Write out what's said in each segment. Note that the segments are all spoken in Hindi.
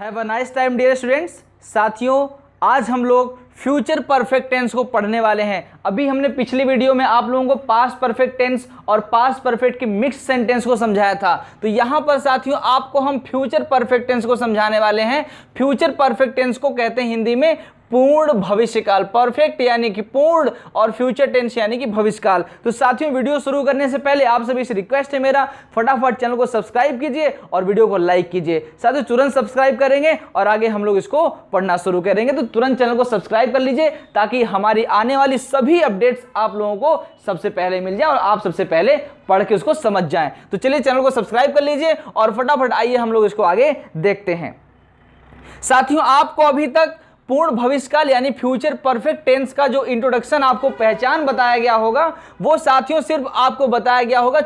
Have a nice time dear students. साथियों, आज हम लोग फ्यूचर परफेक्ट टेंस को पढ़ने वाले हैं। अभी हमने पिछली वीडियो में आप लोगों को पास्ट परफेक्ट टेंस और पास्ट परफेक्ट की मिक्स सेंटेंस को समझाया था। तो यहां पर साथियों आपको हम फ्यूचर परफेक्ट टेंस को समझाने वाले हैं। फ्यूचर परफेक्ट टेंस को कहते हैं हिंदी में पूर्ण भविष्यकाल। परफेक्ट यानी कि पूर्ण और फ्यूचर टेंस यानी कि भविष्यकाल। तो साथियों, वीडियो शुरू करने से पहले आप सभी से रिक्वेस्ट है मेरा, फटाफट चैनल को सब्सक्राइब कीजिए और वीडियो को लाइक कीजिए। साथियों, तुरंत सब्सक्राइब करेंगे और आगे हम लोग इसको पढ़ना शुरू करेंगे। तो तुरंत चैनल को सब्सक्राइब कर लीजिए ताकि हमारी आने वाली सभी अपडेट्स आप लोगों को सबसे पहले मिल जाए और आप सबसे पहले पढ़ के उसको समझ जाएं। तो चलिए चैनल को सब्सक्राइब कर लीजिए और फटाफट आइए हम लोग इसको आगे देखते हैं। साथियों, आपको अभी तक पूर्ण भविष्यकाल यानी फ्यूचर परफेक्ट टेंस का जो इंट्रोडक्शन आपको पहचान बताया गया होगा, वो साथियों सिर्फ आपको बताया गया होगा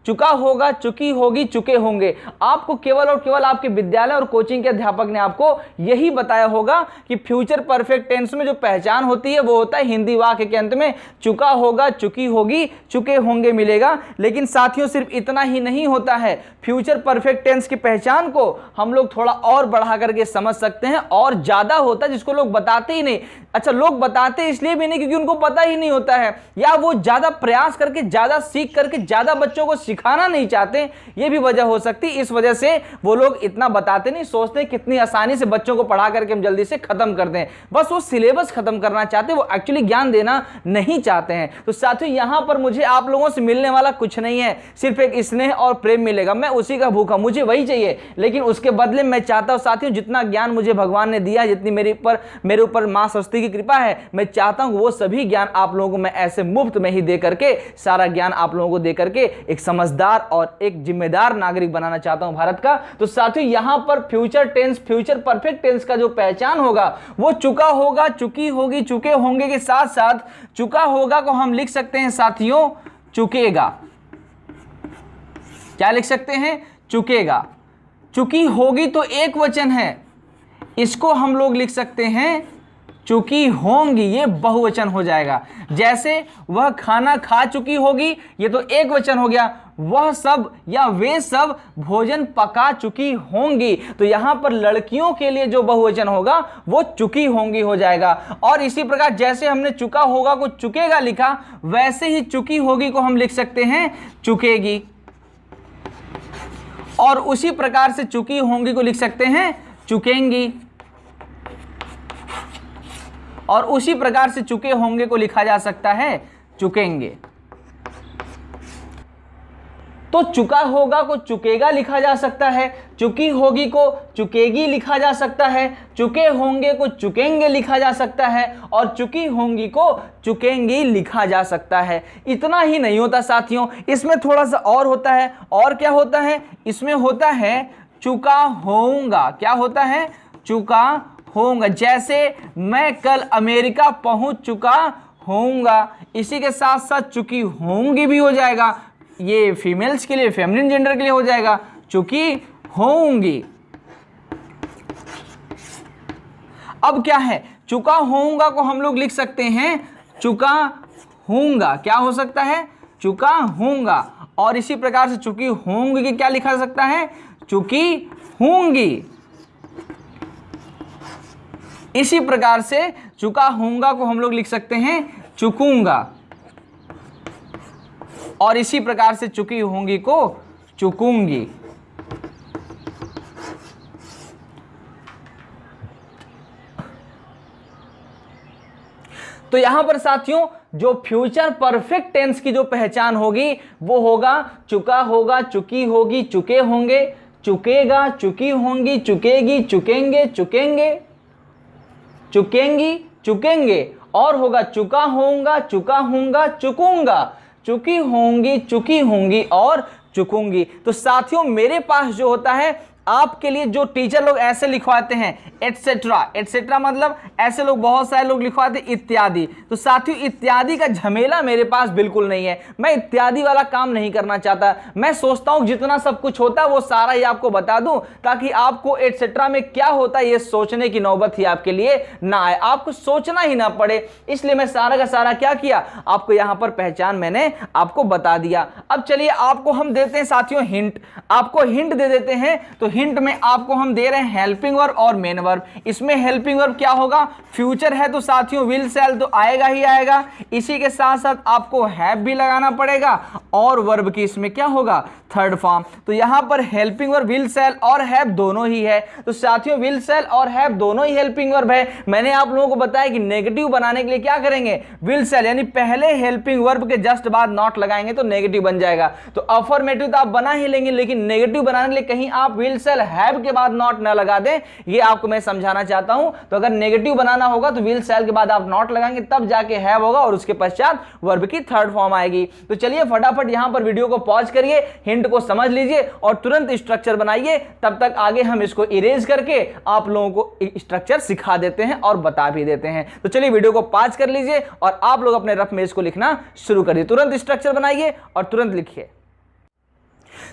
चुका होगा, चुकी होगी, चुके होंगे। आपको केवल और केवल आपके विद्यालय और कोचिंग के अध्यापक ने आपको यही बताया होगा कि फ्यूचर परफेक्ट टेंस में जो पहचान होती है वो होता है हिंदी वाक्य के अंत में चुका होगा, चुकी होगी, चुके होंगे मिलेगा। लेकिन साथियों, सिर्फ इतना ही नहीं होता है। फ्यूचर परफेक्ट टेंस की पहचान को हम लोग थोड़ा और बढ़ा करके समझ सकते हैं और ज्यादा होता है जिसको लोग बताते ही नहीं। अच्छा, लोग बताते इसलिए भी नहीं क्योंकि उनको पता ही नहीं होता है, या वो ज्यादा प्रयास करके, ज्यादा सीख करके, ज्यादा बच्चों को सिखाना नहीं चाहते। ये भी वजह हो सकती है। इस वजह से वो लोग इतना बताते नहीं, सोचते कितनी आसानी से बच्चों को पढ़ा करके हम जल्दी से खत्म कर दें। बस वो सिलेबस खत्म करना चाहते, वो एक्चुअली ज्ञान देना नहीं चाहते हैं। तो साथियों, यहां पर मुझे आप लोगों से मिलने वाला कुछ नहीं है, सिर्फ एक स्नेह और प्रेम मिलेगा। मैं उसी का भूखा, मुझे वही चाहिए। लेकिन उसके बदले मैं चाहता हूं साथियों, जितना ज्ञान मुझे भगवान ने दिया, जितनी मेरे ऊपर मां सरस्वती की कृपा है, मैं चाहता हूं वो सभी ज्ञान आप लोगों को मैं ऐसे मुफ्त में ही दे करके, सारा ज्ञान आप लोगों को दे करके एक समझदार और एक जिम्मेदार नागरिक बनाना चाहता हूं भारत का। तो साथियों, यहां पर future tense, future perfect tense का जो पहचान होगा वो चुका होगा, चुकी होगी, चुके होंगे के साथ साथ चुका होगा को हम लिख सकते हैं साथियों चुकेगा। क्या लिख सकते हैं? चुकेगा। चुकी होगी तो एक वचन है, इसको हम लोग लिख सकते हैं चुकी होंगी, ये बहुवचन हो जाएगा। जैसे वह खाना खा चुकी होगी, ये तो एक वचन हो गया। वह सब या वे सब भोजन पका चुकी होंगी, तो यहां पर लड़कियों के लिए जो बहुवचन होगा वो चुकी होंगी हो जाएगा। और इसी प्रकार जैसे हमने चुका होगा को चुकेगा लिखा, वैसे ही चुकी होगी को हम लिख सकते हैं चुकेगी। और उसी प्रकार से चुकी होंगी को लिख सकते हैं चुकेंगी। और उसी प्रकार से चुके होंगे को लिखा जा सकता है चुकेंगे। तो चुका होगा को चुकेगा लिखा जा सकता है, चुकी होगी को चुकेगी लिखा जा सकता है, चुके होंगे को चुकेंगे लिखा जा सकता है और चुकी होंगी को चुकेंगी लिखा जा सकता है। इतना ही नहीं होता साथियों, इसमें थोड़ा सा और होता है। और क्या होता है? इसमें होता है चुका होऊंगा। क्या होता है? चुका होऊंगा। जैसे मैं कल अमेरिका पहुंच चुका होऊंगा, इसी के साथ साथ चुकी होंगी भी हो जाएगा। ये फीमेल्स के लिए, फेमिनिन जेंडर के लिए हो जाएगा चुकी होंगी। अब क्या है? चुका होऊंगा को हम लोग लिख सकते हैं चुका होऊंगा। क्या हो सकता है? चुका होऊंगा। और इसी प्रकार से चुकी होंगी की क्या लिखा जा सकता है? चुकी होंगी। इसी प्रकार से चुका होऊंगा को हम लोग लिख सकते हैं चुकूंगा। और इसी प्रकार से चुकी होंगी को चुकूंगी। तो यहां पर साथियों जो फ्यूचर परफेक्ट टेंस की जो पहचान होगी वो होगा चुका होगा, चुकी होगी, चुके होंगे, चुकेगा, चुकी होंगी, चुकेगी, चुकेंगे, चुकेंगे, चुकेंगी, चुकेंगे। और होगा चुका होऊंगा, चुका होऊंगा, चुकूंगा, चुकी होंगी, चुकी होंगी और चुकूंगी। तो साथियों, मेरे पास जो होता है आपके लिए, जो टीचर लोग ऐसे लिखवाते हैं एटसेट्रा, एटसेट्रा मतलब ऐसे लोग, बहुत सारे लोग लिखवाते इत्यादि। तो साथियों, इत्यादि का झमेला मेरे पास बिल्कुल नहीं है। मैं इत्यादि वाला काम नहीं करना चाहता। मैं सोचता हूं जितना सब कुछ होता है वो सारा ही आपको बता दूं ताकि आपको एटसेट्रा में क्या होता है ये सोचने की नौबत ही आपके लिए ना आए, आपको सोचना ही ना पड़े। इसलिए मैं सारा का सारा क्या किया, आपको यहां पर पहचान मैंने आपको बता दिया। अब चलिए आपको हम देते हैं साथियों हिंट, आपको हिंट दे देते हैं। तो हिंट में आपको हम दे रहे हैं हेल्पिंग वर्ब और मेन वर्ब। इसमें हेल्पिंग वर्ब क्या होगा, फ्यूचर है तो साथियों विल शैल तो आएगा ही आएगा, इसी के साथ साथ आपको हैव भी लगाना पड़ेगा और वर्ब की इसमें क्या होगा, थर्ड फॉर्म। तो यहां पर हेल्पिंग वर्ब विल शैल और हैव दोनों ही है। तो साथियों विल शैल और हैव दोनों ही हेल्पिंग वर्ब है। मैंने आप लोगों को बताया कि नेगेटिव बनाने के लिए क्या करेंगे, विल शैल यानी पहले हेल्पिंग वर्ब के जस्ट बाद नॉट लगाएंगे तो नेगेटिव बन जाएगा। तो अफर्मेटिव तो आप बना ही लेंगे, लेकिन नेगेटिव बनाने के लिए कहीं आप विल शैल हैव के बाद नॉट ना लगा दें, ये आपको मैं समझाना चाहता हूं। तो अगर नेगेटिव बनाना होगा तो विल शैल के बाद आप नॉट लगाएंगे, तब जाके हैव होगा और उसके पश्चात वर्ब की थर्ड फॉर्म आएगी। तो चलिए फटाफट यहां पर वीडियो को पॉज करिए, हिंट को समझ लीजिए और तुरंत स्ट्रक्चर बनाइए। तब तक आगे हम इसको इरेज करके आप लोगों को स्ट्रक्चर सिखा देते हैं और बता भी देते हैं। तो चलिए वीडियो को पॉज कर लीजिए और आप लोग अपने रफ में इसको लिखना शुरू करिए। तुरंत स्ट्रक्चर बनाइए और तुरंत लिखिए।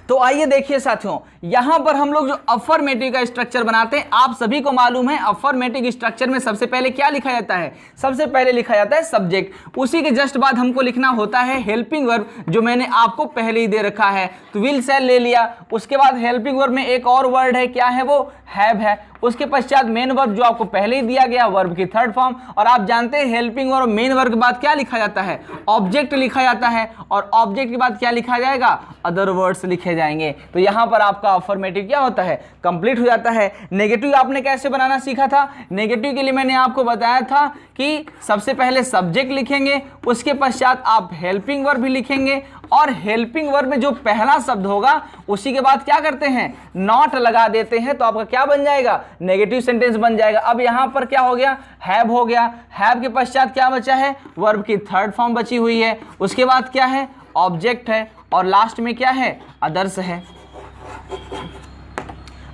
तो आइए देखिए साथियों, यहां पर हम लोग जो अफर्मेटिव का स्ट्रक्चर बनाते हैं, आप सभी को मालूम है अफर्मेटिव स्ट्रक्चर में सबसे पहले क्या लिखा जाता है, सबसे पहले लिखा जाता है सब्जेक्ट, उसी के जस्ट बाद हमको लिखना होता है हेल्पिंग वर्ब, जो मैंने आपको पहले ही दे रखा है। तो विल शैल ले लिया, उसके बाद हेल्पिंग वर्ब में एक और वर्ड है, क्या है वो, हैव है। उसके पश्चात मेन वर्ब जो आपको पहले ही दिया गया, वर्ब की थर्ड फॉर्म। और आप जानते हैं हेल्पिंग वर्ब और मेन वर्ब के बाद क्या लिखा जाता है, ऑब्जेक्ट लिखा जाता है, और ऑब्जेक्ट के बाद क्या लिखा जाएगा, अदर वर्ड्स लिखे जाएंगे। तो यहां पर आपका अफर्मेटिव क्या होता है, कंप्लीट हो जाता है। नेगेटिव आपने कैसे बनाना सीखा था, नेगेटिव के लिए मैंने आपको बताया था कि सबसे पहले सब्जेक्ट लिखेंगे, उसके पश्चात आप हेल्पिंग वर्ब भी लिखेंगे, और हेल्पिंग वर्ब में जो पहला शब्द होगा उसी के बाद क्या करते हैं, नॉट लगा देते हैं। तो आपका क्या बन जाएगा, नेगेटिव सेंटेंस बन जाएगा। अब यहां पर क्या हो गया, हैव हो गया, हैव के पश्चात क्या बचा है, वर्ब की थर्ड फॉर्म बची हुई है, उसके बाद क्या है, ऑब्जेक्ट है, और लास्ट में क्या है, अदर्स है।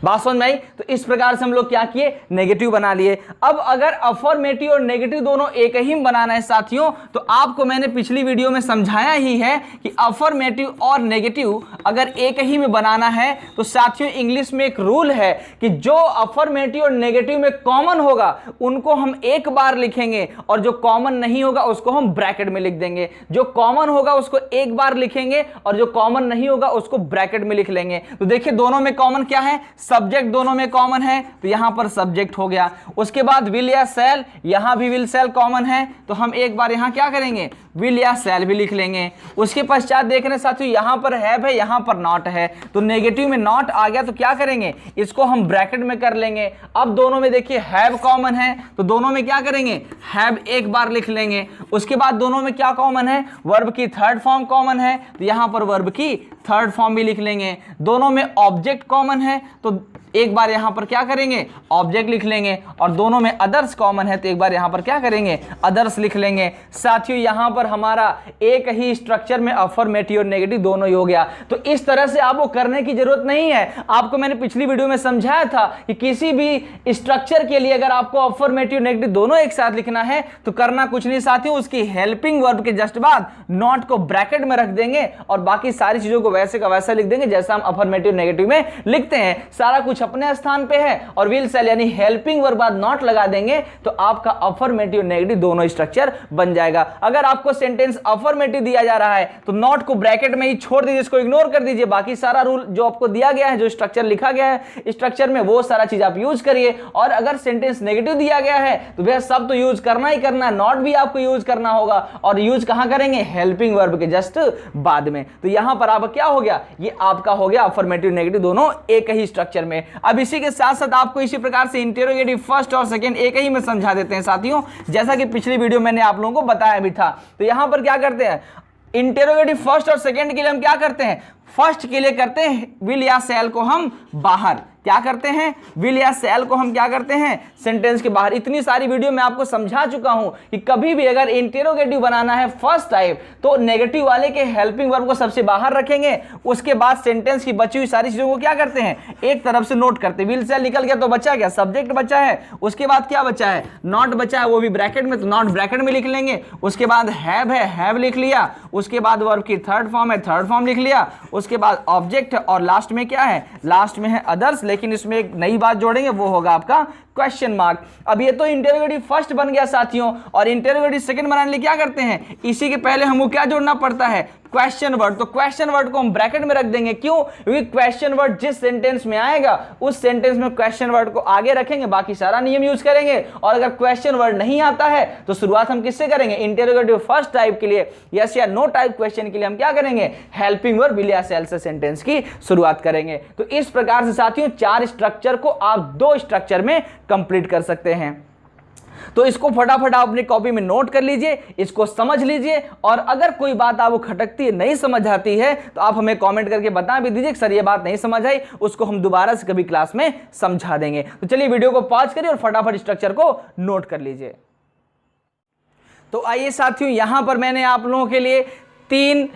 बात समझ में आई। तो इस प्रकार से हम लोग क्या किए, नेगेटिव बना लिए। अब अगर अफर्मेटिव और नेगेटिव दोनों एक ही में बनाना है साथियों, तो आपको मैंने पिछली वीडियो में समझाया ही है कि अफर्मेटिव और नेगेटिव अगर एक ही में बनाना है तो साथियों इंग्लिश में एक रूल है कि जो अफर्मेटिव और नेगेटिव में कॉमन होगा उनको हम एक बार लिखेंगे, और जो कॉमन नहीं होगा उसको हम ब्रैकेट में लिख देंगे। जो कॉमन होगा उसको एक बार लिखेंगे और जो कॉमन नहीं होगा उसको ब्रैकेट में लिख लेंगे। तो देखिए दोनों में कॉमन क्या है, सब्जेक्ट दोनों में कॉमन है, तो यहां पर सब्जेक्ट हो गया। उसके बाद विल या शैल, यहां भी विल शैल कॉमन है, तो हम एक बार यहां क्या करेंगे, विल या शैल भी लिख लेंगे। उसके पश्चात देख रहे साथियों यहां पर हैव है, यहां पर नॉट है, तो नेगेटिव में नॉट आ गया तो क्या करेंगे, इसको हम ब्रैकेट में कर लेंगे। अब दोनों में देखिए हैव कॉमन है, तो दोनों में क्या करेंगे, हैव एक बार लिख लेंगे। उसके बाद दोनों में क्या कॉमन है, वर्ब की थर्ड फॉर्म कॉमन है, तो यहां पर वर्ब की थर्ड फॉर्म भी लिख लेंगे। दोनों में ऑब्जेक्ट कॉमन है, तो एक बार यहां पर क्या करेंगे, ऑब्जेक्ट लिख लेंगे। और दोनों में अदर्स कॉमन है, तो एक बार यहां पर क्या करेंगे, अदर्स लिख लेंगे। साथियों यहां पर हमारा एक ही स्ट्रक्चर में अफर्मेटिव और नेगेटिव दोनों ही हो गया। तो इस तरह से आपको करने की जरूरत नहीं है। आपको मैंने पिछली वीडियो में समझाया था कि किसी भी स्ट्रक्चर के लिए अगर आपको अफर्मेटिव नेगेटिव दोनों एक साथ लिखना है तो करना कुछ नहीं साथियों, उसकी हेल्पिंग वर्ब के जस्ट बाद नॉट को ब्रैकेट में रख देंगे और बाकी सारी चीजों को वैसे का वैसा लिख देंगे जैसा हम अफर्मेटिव नेगेटिव में लिखते हैं। सारा कुछ अपने स्थान पे है, और विल शैल यानी हेल्पिंग वर्ब बाद नॉट लगा देंगे तो आपका अफर्मेटिव नेगेटिव दोनों स्ट्रक्चर बन जाएगा। अगर आपको सेंटेंस अफर्मेटिव दिया जा रहा है तो नॉट को ब्रैकेट में ही छोड़ दीजिए, इसको इग्नोर कर दीजिए। बाकी सारा रूल जो आपको दिया गया है, जो स्ट्रक्चर लिखा गया है स्ट्रक्चर में, वो सारा चीज आप यूज करिए। और अगर सेंटेंस नेगेटिव दिया गया है तो भैया सब तो यूज करना ही करना है, नॉट भी आपको यूज करना होगा। और यूज कहां करेंगे, हेल्पिंग वर्ब के जस्ट बाद में। तो यहां पर आप क्या हो गया, ये आपका हो गया अफर्मेटिव नेगेटिव दोनों एक ही स्ट्रक्चर में। अब इसी के साथ साथ आपको इसी प्रकार से इंटेरोगेटिव फर्स्ट और सेकंड एक ही में समझा देते हैं साथियों, जैसा कि पिछली वीडियो मैंने आप लोगों को बताया भी था। तो यहां पर क्या करते हैं, इंटेरोगेटिव फर्स्ट और सेकंड के लिए हम क्या करते हैं, फर्स्ट के लिए करते हैं विल या शैल को हम बाहर, क्या करते हैं, विल या शैल को हम क्या करते हैं, सेंटेंस के बाहर। इतनी सारी वीडियो में आपको समझा चुका हूं कि कभी भी अगर इंटेरोगेटिव बनाना है फर्स्ट टाइप तो नेगेटिव वाले के हेल्पिंग वर्ब को सबसे बाहर रखेंगे, उसके बाद सेंटेंस की बची हुई सारी चीजों को क्या करते हैं, एक तरफ से नोट करते हैं। विल शैल निकल गया तो बचा क्या, सब्जेक्ट बचा है, उसके बाद क्या बचा है, नॉट बचा है, वो भी ब्रैकेट में, तो नॉट ब्रैकेट में लिख लेंगे। उसके बाद हैव है, हैव लिख लिया। उसके बाद वर्ब की थर्ड फॉर्म है, थर्ड फॉर्म लिख लिया। उसके बाद ऑब्जेक्ट है, और लास्ट में क्या है, लास्ट में है अदर्स, लेकिन इसमें एक नई बात जोड़ेंगे, वो होगा आपका क्वेश्चन मार्क। अब ये तो इंटेरोगेटिव फर्स्ट बन गया साथियों, और इंटेरोगेटिव सेकंड बनाने के लिए क्या करते हैं, इसी के पहले हमको क्या जोड़ना पड़ता है, क्वेश्चन वर्ड, तो क्वेश्चन वर्ड को हम ब्रैकेट में रख देंगे। क्यों? क्योंकि क्वेश्चन वर्ड जिस सेंटेंस में आएगा उस सेंटेंस में क्वेश्चन वर्ड को आगे रखेंगे, बाकी सारा नियम यूज करेंगे। और अगर क्वेश्चन वर्ड नहीं आता है तो शुरुआत हम किससे करेंगे? इंटरोगेटिव फर्स्ट टाइप के लिए, यस या नो टाइप क्वेश्चन के लिए हम क्या करेंगे? हेल्पिंग वर्ब विल या सेल से सेंटेंस की शुरुआत करेंगे। तो इस प्रकार से साथियों 4 स्ट्रक्चर को आप 2 स्ट्रक्चर में कंप्लीट कर सकते हैं। तो इसको फटाफट आप अपनी कॉपी में नोट कर लीजिए, इसको समझ लीजिए, और अगर कोई बात आपको खटकती है, नहीं समझ आती है, तो आप हमें कमेंट करके बता भी दीजिए कि सर ये बात नहीं समझ आई, उसको हम दोबारा से कभी क्लास में समझा देंगे। तो चलिए वीडियो को पॉज करिए और फटाफट स्ट्रक्चर को नोट कर लीजिए। तो आइए साथियों, यहां पर मैंने आप लोगों के लिए 3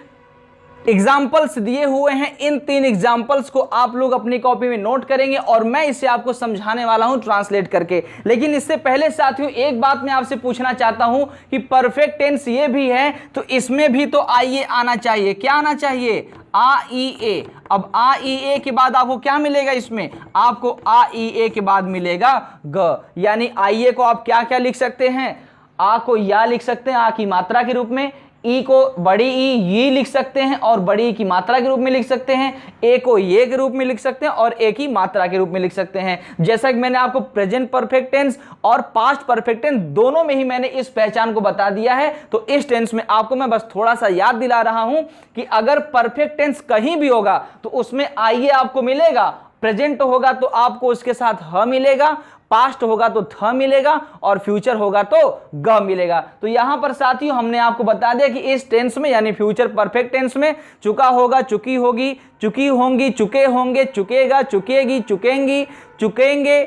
एग्जाम्पल्स दिए हुए हैं। इन 3 एग्जाम्पल्स को आप लोग अपनी कॉपी में नोट करेंगे और मैं इसे आपको समझाने वाला हूं ट्रांसलेट करके। लेकिन इससे पहले साथियों एक बात मैं आपसे पूछना चाहता हूं कि परफेक्ट टेंस ये भी है तो इसमें भी तो आइए आना चाहिए। क्या आना चाहिए? आ ई ए। अब आ ई ए के बाद आपको क्या मिलेगा? इसमें आपको आ ई ए के बाद मिलेगा ग, यानी आइए को आप क्या क्या लिख सकते हैं? आ को या लिख सकते हैं, आ की मात्रा के रूप में। ई को बड़ी ई ये लिख सकते हैं और बड़ी ई की मात्रा के रूप में लिख सकते हैं। ए को ये के रूप में लिख सकते हैं और ए की मात्रा के रूप में लिख सकते हैं। जैसा कि मैंने आपको प्रेजेंट परफेक्ट टेंस और पास्ट परफेक्ट टेंस दोनों में ही मैंने इस पहचान को बता दिया है। तो इस टेंस में आपको मैं बस थोड़ा सा याद दिला रहा हूं कि अगर परफेक्ट टेंस कहीं भी होगा तो उसमें आइए आपको मिलेगा, प्रेजेंट होगा तो आपको उसके साथ ह मिलेगा, पास्ट होगा तो थ मिलेगा और फ्यूचर होगा तो ग मिलेगा। तो यहां पर साथियों हमने आपको बता दिया कि इस टेंस में यानी फ्यूचर परफेक्ट टेंस में चुका होगा, चुकी होगी, चुकी होंगी, चुके होंगे, चुकेगा, चुकेगी, चुकेंगी, चुकेंगे,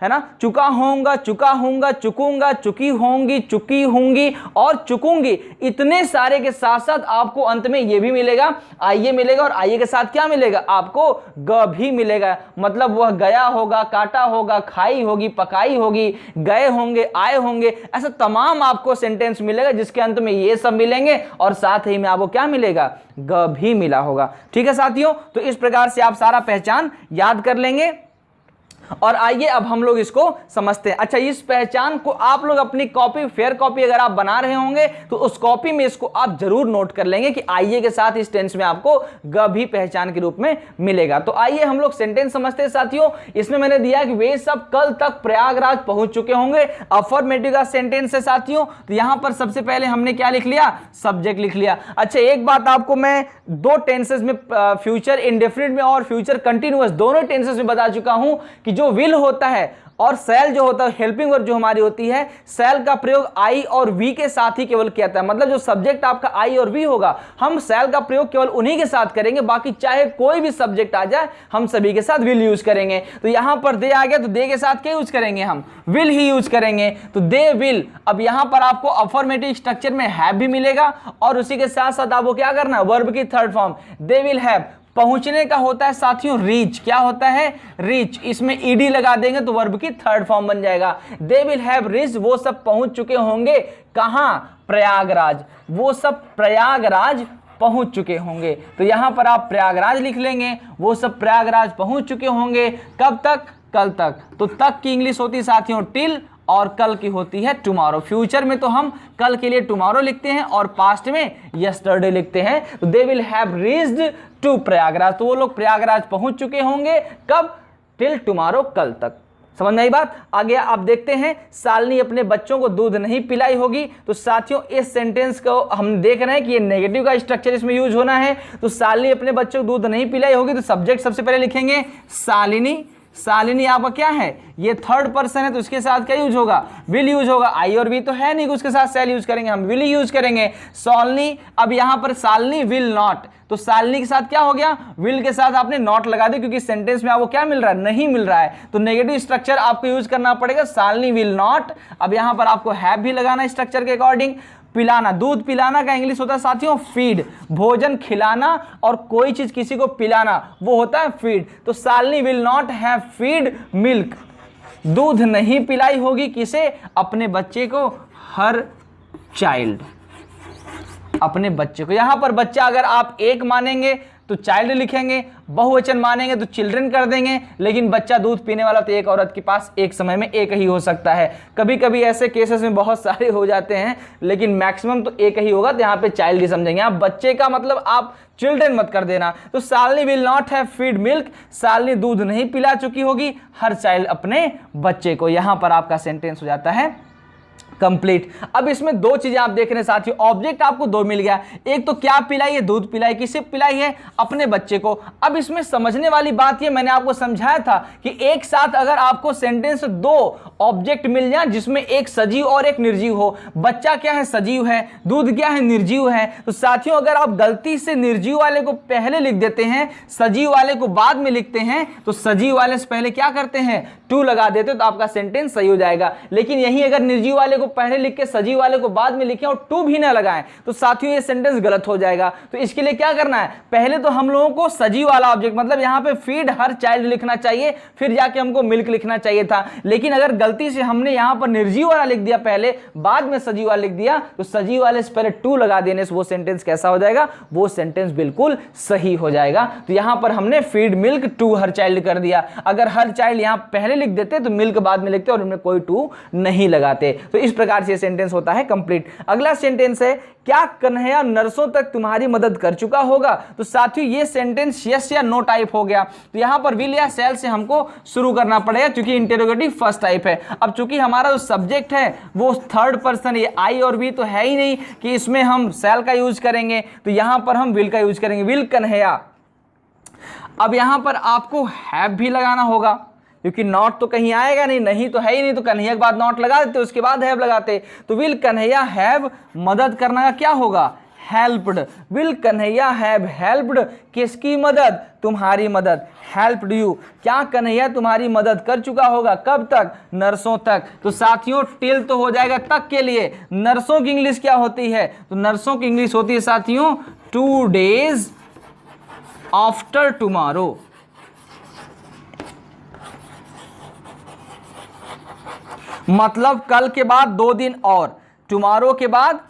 है ना, चुका होऊंगा, चुका होऊंगा, चुकूंगा, चुकी होंगी, चुकी होंगी और चुकूंगी। इतने सारे के साथ साथ आपको अंत में ये भी मिलेगा, आइए मिलेगा, और आइए के साथ क्या मिलेगा? आपको ग भी मिलेगा। मतलब वह गया होगा, काटा होगा, खाई होगी, पकाई होगी, गए होंगे, आए होंगे, ऐसा तमाम आपको सेंटेंस मिलेगा जिसके अंत में ये सब मिलेंगे और साथ ही में आपको क्या मिलेगा? ग भी मिला होगा। ठीक है साथियों, तो इस प्रकार से आप सारा पहचान याद कर लेंगे और आइए अब हम लोग इसको समझते हैं। अच्छा, इस पहचान को आप लोग अपनी कॉपी, फेयर कॉपी अगर आप बना रहे होंगे तो उस कॉपी में इसको आप जरूर नोट कर लेंगे कि आइए के साथ इस टेंस में आपको ग भी पहचान के रूप में मिलेगा। तो आइए हम लोग सेंटेंस समझते हैं साथियों। इसमें मैंने दिया कि वे सब कल तक प्रयागराज पहुंच चुके होंगे। अफर्मेटिव का सेंटेंस है साथियों। तो यहां पर सबसे पहले हमने क्या लिख लिया? सब्जेक्ट लिख लिया। अच्छा, एक बात आपको मैं 2 टेंसेस में, फ्यूचर इंडेफिनिट में और फ्यूचर कंटिन्यूअस, दोनों टेंसेस में बता चुका हूं कि जो विल होता है और सेल जो होता है, हेल्पिंग वर्ब जो हमारी होती है, सेल का प्रयोग आई और वी के साथ ही केवल किया जाता है। मतलब जो सब्जेक्ट आपका आई और वी होगा, हम सेल का प्रयोग केवल उन्हीं के साथ करेंगे, बाकी चाहे कोई भी सब्जेक्ट आ जाए हम सभी के साथ विल यूज करेंगे। तो यहां पर दे आ गया तो दे के साथ क्या यूज करेंगे? हम विल ही यूज करेंगे। तो दे विल। अब यहां पर आपको अफर्मेटिव स्ट्रक्चर में हैव भी मिलेगा और उसी के साथ साथ आपको क्या करना है? वर्ब की third form they will have. पहुंचने का होता है साथियों रीच। क्या होता है? रीच। इसमें ईडी लगा देंगे तो वर्ब की थर्ड फॉर्म बन जाएगा। दे विल हैव रीच, वो सब पहुंच चुके होंगे। कहां? प्रयागराज। वो सब प्रयागराज पहुंच चुके होंगे। तो यहां पर आप प्रयागराज लिख लेंगे, वो सब प्रयागराज पहुंच चुके होंगे। कब तक? कल तक। तो तक की इंग्लिश होती है साथियों टिल और कल की होती है टुमारो। फ्यूचर में तो हम कल के लिए टुमारो लिखते हैं और पास्ट में यस्टरडे लिखते हैं। तो they will have reached to Prayagraj, तो वो लोग प्रयागराज पहुंच चुके होंगे। कब? टिल टुमारो, कल तक। समझ में आई बात? आगे आप देखते हैं, शालिनी अपने बच्चों को दूध नहीं पिलाई होगी। तो साथियों इस सेंटेंस को हम देख रहे हैं कि ये नेगेटिव का स्ट्रक्चर इसमें यूज होना है। तो शालिनी अपने बच्चों को दूध नहीं पिलाई होगी, तो सब्जेक्ट सबसे पहले लिखेंगे शालिनी। शालिनी आपका क्या है? ये थर्ड पर्सन है तो इसके साथ क्या यूज होगा? विल यूज होगा। आई और वी तो है नहीं, उसके साथ सेल यूज करेंगे, हम विल यूज करेंगे। शालिनी, अब यहां पर शालिनी विल नॉट, तो शालिनी के साथ क्या हो गया? विल के साथ आपने नॉट लगा दिया क्योंकि सेंटेंस में आपको क्या मिल रहा है? नहीं मिल रहा है। तो नेगेटिव स्ट्रक्चर आपको यूज करना पड़ेगा, शालिनी विल नॉट। अब यहां पर आपको हैव भी लगाना है स्ट्रक्चर के अकॉर्डिंग। पिलाना, दूध पिलाना का इंग्लिश होता है साथियों फीड। भोजन खिलाना और कोई चीज किसी को पिलाना वो होता है फीड। तो Shalini will not have feed milk, दूध नहीं पिलाई होगी किसे? अपने बच्चे को, हर चाइल्ड, अपने बच्चे को। यहां पर बच्चा अगर आप एक मानेंगे तो चाइल्ड लिखेंगे, बहुवचन मानेंगे तो चिल्ड्रन कर देंगे, लेकिन बच्चा दूध पीने वाला तो एक औरत के पास एक समय में एक ही हो सकता है। कभी कभी ऐसे केसेस में बहुत सारे हो जाते हैं, लेकिन मैक्सिमम तो एक ही होगा, तो यहाँ पे चाइल्ड ही समझेंगे। आप बच्चे का मतलब आप चिल्ड्रन मत कर देना। तो Shalini will not have feed milk, Shalini दूध नहीं पिला चुकी होगी हर चाइल्ड अपने बच्चे को। यहां पर आपका सेंटेंस हो जाता है कंप्लीट। अब इसमें दो चीजें आप देख रहे हैं साथियों, ऑब्जेक्ट आपको दो मिल गया, एक तो क्या पिलाई है, दूध पिलाई, किसे पिलाई है, अपने बच्चे को। अब इसमें समझने वाली बात ये मैंने आपको समझाया था कि एक साथ अगर आपको सेंटेंस दो ऑब्जेक्ट मिल जाए जिसमें एक सजीव और एक निर्जीव हो, बच्चा क्या है, सजीव है, दूध क्या है, निर्जीव है, तो साथियों अगर आप गलती से निर्जीव वाले को पहले लिख देते हैं, सजीव वाले को बाद में लिखते हैं, तो सजीव वाले से पहले क्या करते हैं, टू लगा देते, तो आपका सेंटेंस सही हो जाएगा। लेकिन यही अगर निर्जीव वाले को पहले लिख के सजीव वाले को बाद में लिखें और टू भी ना लगाएं, तो साथियों ये सेंटेंस गलत हो जाएगा। तो इसके लिए क्या करना है, पहले तो हम लोगों को सजीव वाला ऑब्जेक्ट मतलब यहां पे फीड हर चाइल्ड लिखना चाहिए, फिर जाके हमको मिल्क लिखना चाहिए था। लेकिन अगर गलती से हमने यहां पर निर्जीव वाला लिख दिया पहले, बाद में सजीव वाला लिख दिया, तो सजीव वाले से पहले टू लगा देने से वो सेंटेंस कैसा हो जाएगा, वो सेंटेंस बिल्कुल सही हो जाएगा। तो यहां पर हमने feed milk to her child कर दिया। अगर हर चाइल्ड यहां पहले लिख देते तो मिल्क बाद में लिखते और उनमें कोई टू नहीं लगाते। तो इस प्रकार से सेंटेंस होता है कंप्लीट। अगला सेंटेंस है, क्या कन्हैया नर्सों तक तुम्हारी मदद कर चुका होगा। तो साथियों ये सेंटेंस यस या नो टाइप हो गया। तो यहां पर विल या शैल से हमको शुरू करना पड़ेगा, क्योंकि इंटेरोगेटिव फर्स्ट टाइप है। अब चूंकि हमारा जो सब्जेक्ट है वो थर्ड पर्सन, ये आई और वी तो है ही नहीं कि इसमें हम शैल का यूज करेंगे, तो यहां पर हम विल का यूज करेंगे, विल कन्हैया। अब यहां पर आपको हैव भी लगाना होगा, क्योंकि नॉट तो कहीं आएगा नहीं, नहीं तो है ही नहीं, तो कन्हैया के बाद नॉट लगा देते, उसके बाद हैव लगाते। तो विल कन्हैया हैव मदद करना का क्या होगा, helped. Will Kanhaiya have helped, किसकी मदद, तुम्हारी मदद, हेल्प्ड यू। क्या कन्हैया तुम्हारी मदद कर चुका होगा, कब तक, नर्सों तक। तो साथियों टिल तो हो जाएगा तक के लिए, नर्सों की इंग्लिश क्या होती है, तो नर्सों की इंग्लिश होती है साथियों 2 days आफ्टर टुमारो। मतलब कल के बाद 2 दिन और, टुमारो के बाद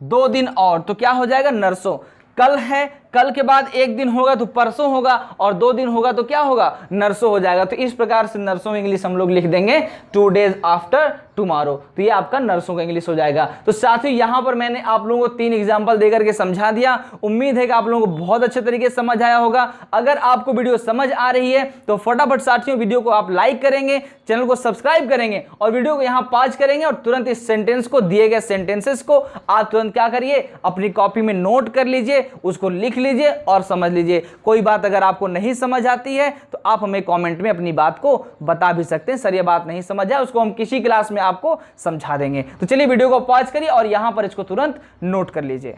2 दिन और, तो क्या हो जाएगा, नर्सों। कल है, कल के बाद 1 दिन होगा तो परसों होगा, और 2 दिन होगा तो क्या होगा, नर्सों हो जाएगा। तो इस प्रकार से नर्सों इंग्लिश हम लोग लिख देंगे 2 days आफ्टर टुमारो। तो ये आपका नर्सों का इंग्लिश हो जाएगा। तो साथियों यहां पर मैंने आप लोगों को 3 एग्जांपल देकर के समझा दिया। उम्मीद है कि आप लोगों को बहुत अच्छे तरीके से समझ आया होगा। अगर आपको वीडियो समझ आ रही है तो फटाफट साथियों वीडियो को आप लाइक करेंगे, चैनल को सब्सक्राइब करेंगे और वीडियो को यहां पॉज करेंगे, और तुरंत इस सेंटेंस को, दिए गए सेंटेंसेस को आप तुरंत क्या करिए, अपनी कॉपी में नोट कर लीजिए, उसको लिख लीजिए और समझ लीजिए। कोई बात अगर आपको नहीं समझ आती है तो आप हमें कमेंट में अपनी बात को बता भी सकते हैं, सर ये बात नहीं समझ आया, उसको हम किसी क्लास में आपको समझा देंगे। तो चलिए वीडियो को पॉज करिए और यहां पर इसको तुरंत नोट कर लीजिए।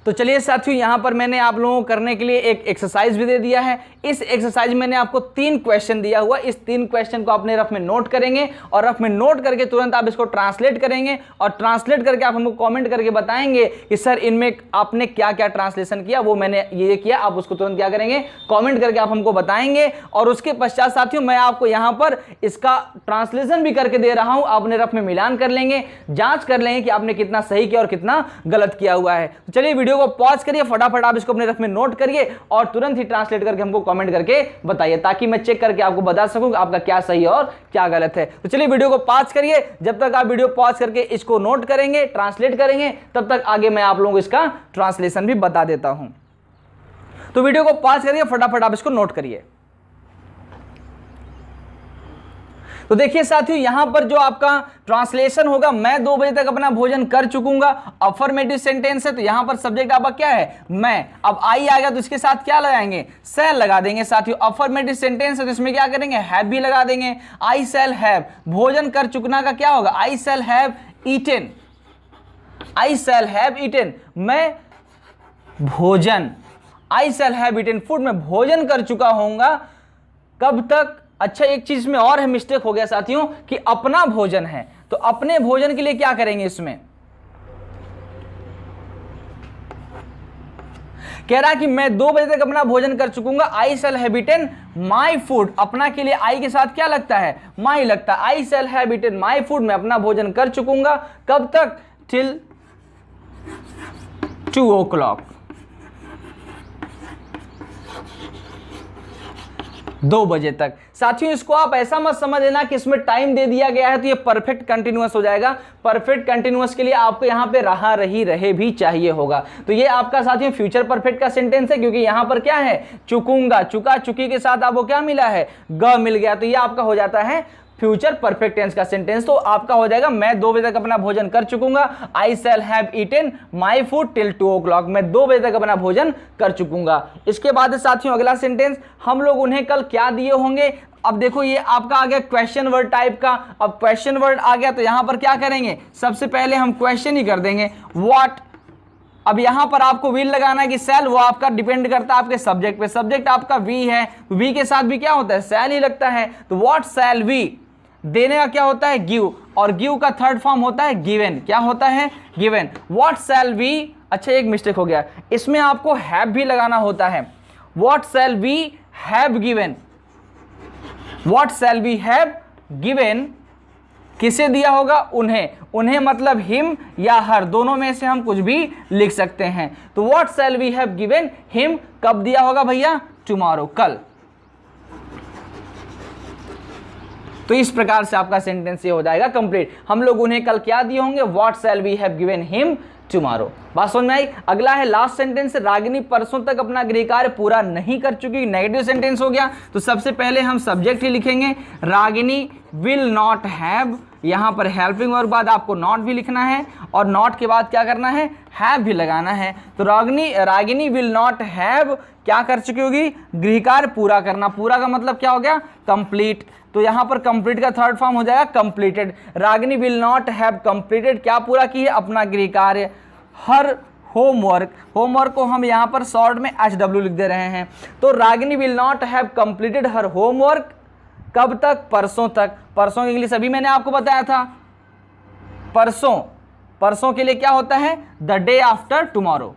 तो चलिए साथियों यहां पर मैंने आप लोगों को करने के लिए एक एक्सरसाइज भी दे दिया है। इस एक्सरसाइज में मैंने आपको 3 क्वेश्चन दिया हुआ, इस 3 क्वेश्चन को अपने रफ में नोट करेंगे और रफ में नोट करके तुरंत आप इसको ट्रांसलेट करेंगे, और ट्रांसलेट करके आप हमको कमेंट करके बताएंगे कि सर इनमें आपने क्या क्या ट्रांसलेशन किया, वो मैंने ये किया। आप उसको तुरंत क्या करेंगे, कमेंट करके आप हमको बताएंगे। और उसके पश्चात साथियों मैं आपको यहाँ पर इसका ट्रांसलेशन भी करके दे रहा हूँ, आप अपने रफ में मिलान कर लेंगे, जाँच कर लेंगे कि आपने कितना सही किया और कितना गलत किया हुआ है। तो चलिए वीडियो को पॉज करिए, फटाफट आप इसको अपने रफ में नोट करिए और तुरंत ही ट्रांसलेट करके हमको कमेंट करके बताइए, ताकि मैं चेक करके आपको बता सकूं कि आपका क्या सही है और क्या गलत है। तो चलिए वीडियो को पॉज करिए। जब तक आप वीडियो पॉज करके इसको नोट करेंगे, ट्रांसलेट करेंगे, तब तक आगे मैं आप लोगों को इसका ट्रांसलेशन भी बता देता हूं। तो वीडियो को पॉज करिए, फटाफट आप इसको नोट करिए। तो देखिए साथियों यहां पर जो आपका ट्रांसलेशन होगा, मैं 2 बजे तक अपना भोजन कर चुकूंगा, अफर्मेटिव सेंटेंस है, तो यहां पर सब्जेक्ट आपका क्या है, मैं। अब आई आएगा तो इसके साथ क्या लगाएंगे, शैल लगा देंगे साथियों। अफर्मेटिव सेंटेंस है तो इसमें क्या करेंगे, हैव भी लगा देंगे। आई शैल हैव, भोजन कर चुकना का क्या होगा, I shall have eaten. I shall have eaten, मैं भोजन, I shall have eaten food, मैं भोजन कर चुका होऊंगा, कब तक। अच्छा एक चीज में और है, मिस्टेक हो गया साथियों कि अपना भोजन है, तो अपने भोजन के लिए क्या करेंगे, इसमें कह रहा है कि मैं 2 बजे तक अपना भोजन कर चुकूंगा। I shall have eaten my food, अपना के लिए आई के साथ क्या लगता है, माई लगता है। I shall have eaten my food, मैं अपना भोजन कर चुकूंगा, कब तक, टिल 2 o'clock। 2 बजे तक। साथियों इसको आप ऐसा मत समझ लेना कि इसमें टाइम दे दिया गया है तो ये परफेक्ट कंटिन्यूअस हो जाएगा। परफेक्ट कंटिन्यूअस के लिए आपको यहां पे रहा रही रहे भी चाहिए होगा। तो ये आपका साथियों फ्यूचर परफेक्ट का सेंटेंस है, क्योंकि यहां पर क्या है, चुकूंगा, चुका चुकी के साथ आपको क्या मिला है, ग मिल गया। तो ये आपका हो जाता है फ्यूचर परफेक्ट टेंस का सेंटेंस। तो आपका हो जाएगा मैं 2 बजे तक अपना भोजन कर चुकूंगा। I shall have eaten my food till 2 o'clock। मैं 2 बजे तक अपना भोजन कर चुकूंगा। इसके बाद साथियों अगला सेंटेंस, हम लोग उन्हें कल क्या दिए होंगे। अब देखो ये आपका आ गया क्वेश्चन वर्ड टाइप का। अब क्वेश्चन वर्ड आ गया तो यहां पर क्या करेंगे, सबसे पहले हम क्वेश्चन ही कर देंगे, व्हाट। अब यहां पर आपको विल लगाना है कि सेल, वो आपका डिपेंड करता है आपके सब्जेक्ट पे। सब्जेक्ट आपका वी है, वी के साथ भी क्या होता है, सेल ही लगता है। तो व्हाट सेल वी, देने का क्या होता है, गिव, और गिव का थर्ड फॉर्म होता है गिवन। क्या होता है, गिवन। व्हाट सेल वी, अच्छा एक मिस्टेक हो गया, इसमें आपको हैव भी लगाना होता है। What shall we have given, what shall we have given किसे दिया होगा, उन्हें। उन्हें मतलब हिम या हर, दोनों में से हम कुछ भी लिख सकते हैं। तो what shall we have given him कब दिया होगा भैया, टुमारो, कल। तो इस प्रकार से आपका सेंटेंस ये हो जाएगा कंप्लीट। हम लोग उन्हें कल क्या दिए होंगे, what shall we have given him tomorrow. बात समझ में आई। अगला है लास्ट सेंटेंस, रागिनी परसों तक अपना गृह कार्य पूरा नहीं कर चुकी, नेगेटिव सेंटेंस हो गया। तो सबसे पहले हम सब्जेक्ट ही लिखेंगे, रागिनी विल नॉट हैव, यहां पर हेल्पिंग वर्ब बाद आपको नॉट भी लिखना है, और नॉट के बाद क्या करना है, हैव भी लगाना है। तो रागिनी विल नॉट हैव क्या कर चुकी होगी, गृह कार्य पूरा करना। पूरा का मतलब क्या हो गया, कंप्लीट। तो यहां पर कंप्लीट का थर्ड फॉर्म हो जाएगा completed. Ragini will not have completed, क्या पूरा की है, अपना गृह कार्य। हर होमवर्क, होमवर्क को हम यहां पर शॉर्ट में HW लिख दे रहे हैं। तो Ragini will not have completed her homework, कब तक, परसों तक। परसों के इंग्लिश अभी मैंने आपको बताया था, परसों, परसों के लिए क्या होता है, द डे आफ्टर टुमारो।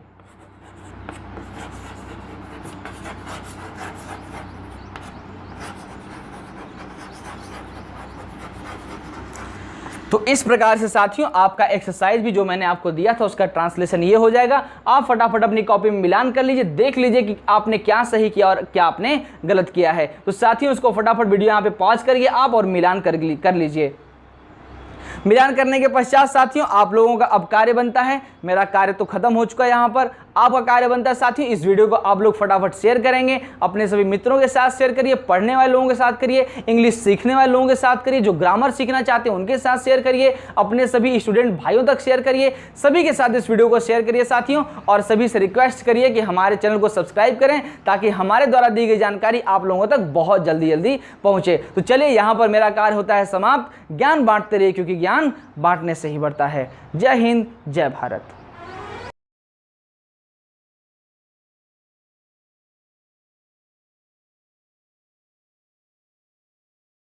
तो इस प्रकार से साथियों आपका एक्सरसाइज भी जो मैंने आपको दिया था उसका ट्रांसलेशन ये हो जाएगा। आप फटाफट अपनी कॉपी में मिलान कर लीजिए, देख लीजिए कि आपने क्या सही किया और क्या आपने गलत किया है। तो साथियों उसको फटाफट वीडियो यहाँ पे पॉज करिए आप और मिलान कर लीजिए। मिलान करने के पश्चात साथियों आप लोगों का अब कार्य बनता है, मेरा कार्य तो खत्म हो चुका है, यहाँ पर आपका कार्य बनता है साथियों, इस वीडियो को आप लोग फटाफट शेयर करेंगे, अपने सभी मित्रों के साथ शेयर करिए, पढ़ने वाले लोगों के साथ करिए, इंग्लिश सीखने वाले लोगों के साथ करिए, जो ग्रामर सीखना चाहते हैं उनके साथ शेयर करिए, अपने सभी स्टूडेंट भाइयों तक शेयर करिए, सभी के साथ इस वीडियो को शेयर करिए साथियों। और सभी से रिक्वेस्ट करिए कि हमारे चैनल को सब्सक्राइब करें ताकि हमारे द्वारा दी गई जानकारी आप लोगों तक बहुत जल्दी पहुंचे। तो चलिए यहाँ पर मेरा कार्य होता है समाप्त। ज्ञान बांटते रहिए क्योंकि ज्ञान बांटने से ही बढ़ता है। जय हिंद, जय भारत।